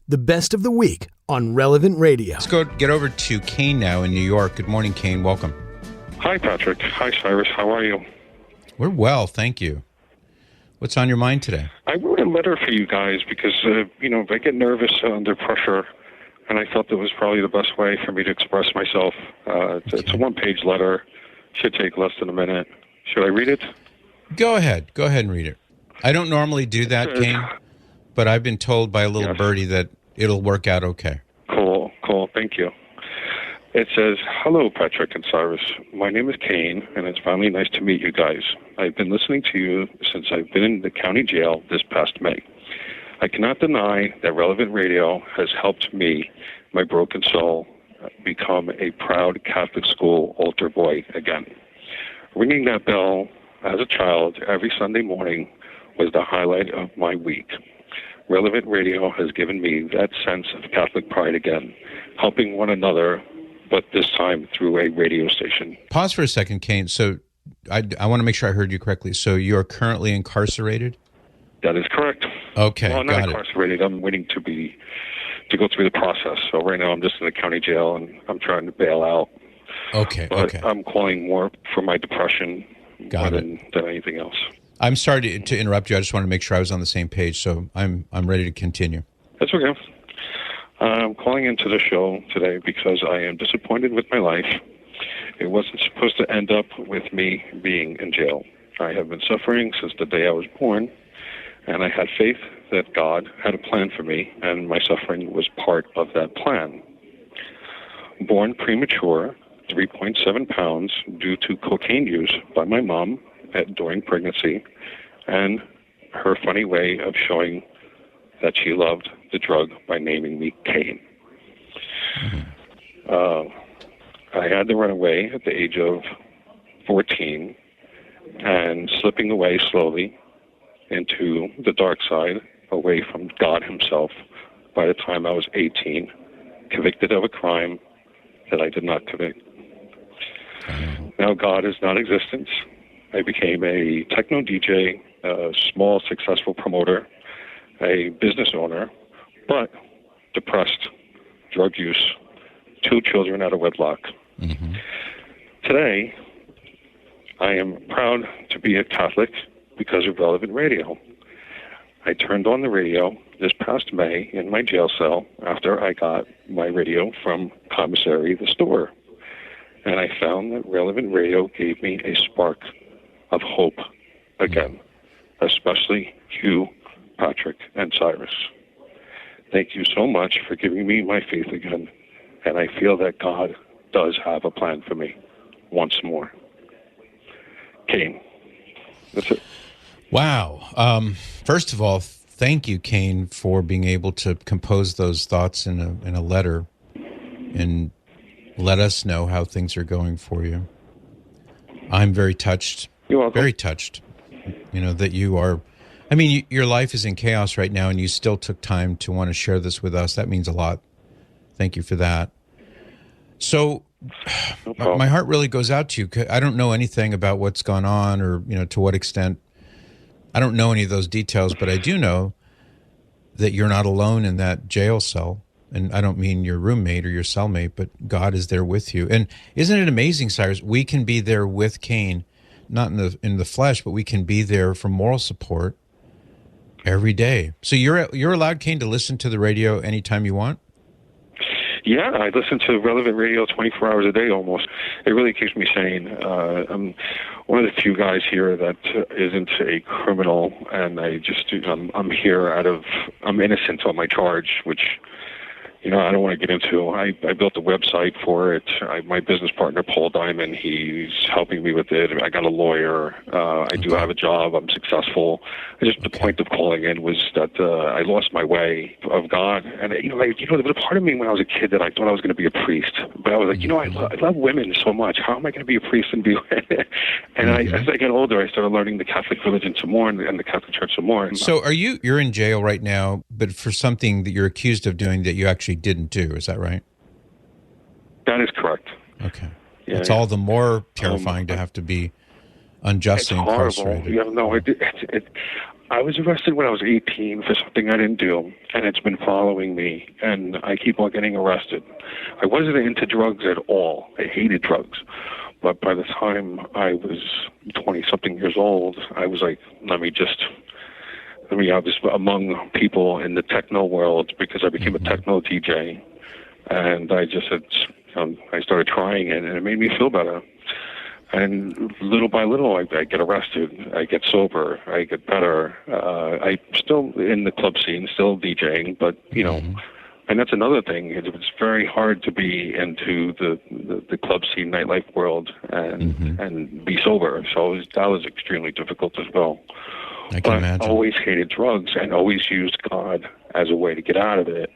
the best of the week on Relevant Radio. Let's get over to Kaine now in New York. Good morning, Kaine. Welcome. Hi, Patrick. Hi, Cyrus. How are you? We're well, thank you. What's on your mind today? I wrote a letter for you guys because, I get nervous under pressure, and I thought that was probably the best way for me to express myself. It's a one-page letter. Should take less than a minute. Should I read it? Go ahead. Go ahead and read it. I don't normally do that, Kaine, but I've been told by a little birdie that it'll work out okay. Cool. Thank you. It says, "Hello, Patrick and Cyrus. My name is Kaine, and it's finally nice to meet you guys. I've been listening to you since I've been in the county jail this past May. I cannot deny that Relevant Radio has helped me, my broken soul, become a proud Catholic school altar boy again. Ringing that bell as a child every Sunday morning was the highlight of my week. Relevant Radio has given me that sense of Catholic pride again, helping one another, but this time through a radio station." Pause for a second, Kaine. So I want to make sure I heard you correctly. So you're currently incarcerated? That is correct. Okay, well, I'm not incarcerated. I'm waiting to go through the process. So right now I'm just in the county jail, and I'm trying to bail out. Okay. I'm calling more for my depression than anything else. I'm sorry to interrupt you. I just want to make sure I was on the same page, so I'm ready to continue. That's okay. I'm calling into the show today because I am disappointed with my life. It wasn't supposed to end up with me being in jail. I have been suffering since the day I was born, and I had faith that God had a plan for me, and my suffering was part of that plan. Born premature, 3.7 pounds, due to cocaine use by my mom during pregnancy, and her funny way of showing that she loved the drug by naming me Kaine. I had to run away at the age of 14 and slipping away slowly into the dark side, away from God himself, by the time I was 18, convicted of a crime that I did not commit. Now God is non-existent. I became a techno DJ, a small successful promoter, a business owner, but depressed, drug use, 2 children out of wedlock. Mm-hmm. Today, I am proud to be a Catholic because of Relevant Radio. I turned on the radio this past May in my jail cell after I got my radio from Commissary the store. And I found that Relevant Radio gave me a spark of hope again, especially you, Patrick, and Cyrus. Thank you so much for giving me my faith again, and I feel that God does have a plan for me once more. Kaine. That's it. Wow. First of all, thank you, Kaine, for being able to compose those thoughts in a letter and let us know how things are going for you. I'm very touched. You're welcome. Very touched. That you are. I mean, your life is in chaos right now, and you still took time to want to share this with us. That means a lot. Thank you for that. So, my heart really goes out to you. I don't know anything about what's gone on, or to what extent. I don't know any of those details, but I do know that you're not alone in that jail cell. And I don't mean your roommate or your cellmate, but God is there with you. And isn't it amazing, Cyrus? We can be there with Kaine, not in the flesh, but we can be there for moral support every day. So you're allowed, Kaine, to listen to the radio anytime you want? Yeah, I listen to Relevant Radio 24 hours a day almost. It really keeps me sane. I'm one of the few guys here that isn't a criminal, and I'm here I'm innocent on my charge, which I don't want to get into. I built a website for it. My business partner, Paul Diamond, he's helping me with it. I got a lawyer. I do have a job. I'm successful. The point of calling in was that I lost my way of God. And, there was a part of me when I was a kid that I thought I was going to be a priest. But I was like, I love women so much. How am I going to be a priest and be... And as I got older, I started learning the Catholic religion some more and the Catholic Church some more. So you're in jail right now, but for something that you're accused of doing that you actually didn't do. Is that right? That is correct. Okay. Yeah, it's all the more terrifying to have to be unjustly incarcerated. I was arrested when I was 18 for something I didn't do, and it's been following me, and I keep on getting arrested. I wasn't into drugs at all. I hated drugs. But by the time I was 20-something years old, I was like, I was among people in the techno world because I became a techno DJ, and I just said, I started trying it, and it made me feel better. And little by little, I get arrested, I get sober, I get better. I'm still in the club scene, still DJing, but, you know, and that's another thing. It's very hard to be into the club scene, nightlife world and be sober. So that was extremely difficult as well. I can imagine. I always hated drugs and always used God as a way to get out of it.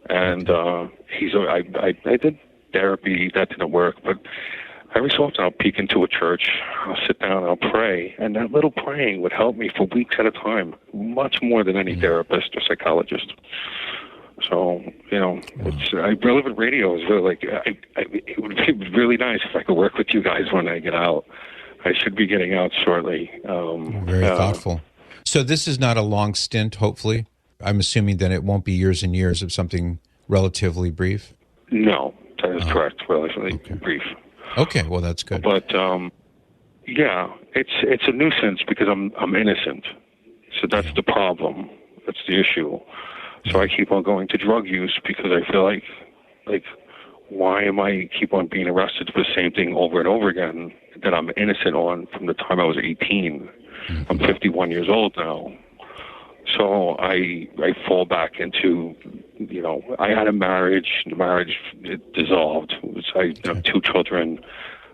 And I did therapy, that didn't work, but every so often I'll peek into a church, I'll sit down, I'll pray, and that little praying would help me for weeks at a time, much more than any therapist or psychologist. So, you know, Relevant Radio is really it would be really nice if I could work with you guys when I get out. I should be getting out shortly. Very thoughtful. So this is not a long stint, hopefully? I'm assuming that it won't be years and years of something relatively brief? No, that is correct, relatively brief. Okay, well, that's good. But it's a nuisance because I'm innocent. So that's the problem. That's the issue. So I keep on going to drug use because I feel like why am I keep on being arrested for the same thing over and over again that I'm innocent on from the time I was 18? I'm 51 years old now. So I fall back into, you know, I had a marriage. The marriage dissolved. I have 2 children.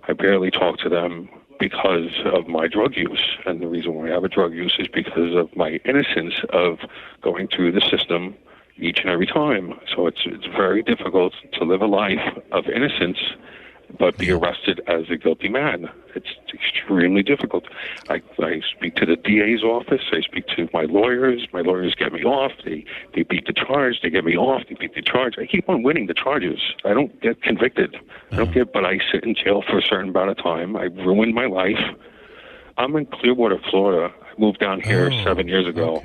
I barely talk to them because of my drug use. And the reason why I have a drug use is because of my innocence of going through the system each and every time. So it's very difficult to live a life of innocence but be arrested as a guilty man. It's extremely difficult. I speak to the DA's office. I speak to my lawyers. My lawyers get me off. They beat the charge. They get me off. They beat the charge. I keep on winning the charges. I don't get convicted. But I sit in jail for a certain amount of time. I ruined my life. I'm in Clearwater, Florida. I moved down here 7 years ago.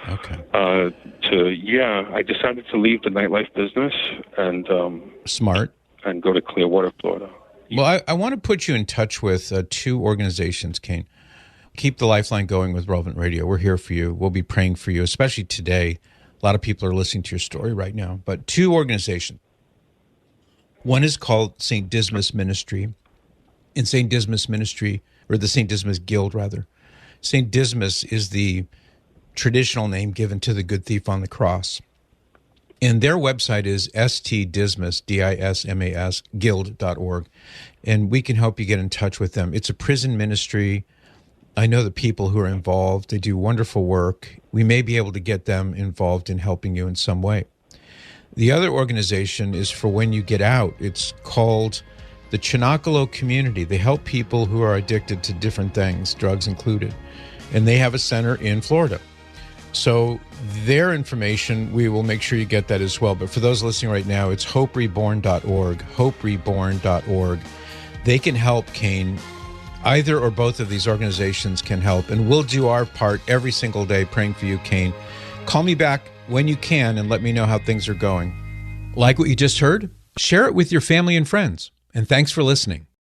Okay. I decided to leave the nightlife business and Smart. And go to Clearwater, Florida. Well, I want to put you in touch with 2 organizations, Kaine. Keep the lifeline going with Relevant Radio. We're here for you. We'll be praying for you, especially today. A lot of people are listening to your story right now. But 2 organizations. One is called St. Dismas Ministry. In St. Dismas Ministry, or the St. Dismas Guild, rather, St. Dismas is the traditional name given to the good thief on the cross. And their website is stdismas, D-I-S-M-A-S, guild.org. And we can help you get in touch with them. It's a prison ministry. I know the people who are involved. They do wonderful work. We may be able to get them involved in helping you in some way. The other organization is for when you get out. It's called the Chinacolo Community. They help people who are addicted to different things, drugs included. And they have a center in Florida. So their information, we will make sure you get that as well. But for those listening right now, it's hopereborn.org, hopereborn.org. They can help, Kaine. Either or both of these organizations can help. And we'll do our part every single day praying for you, Kaine. Call me back when you can and let me know how things are going. Like what you just heard? Share it with your family and friends. And thanks for listening.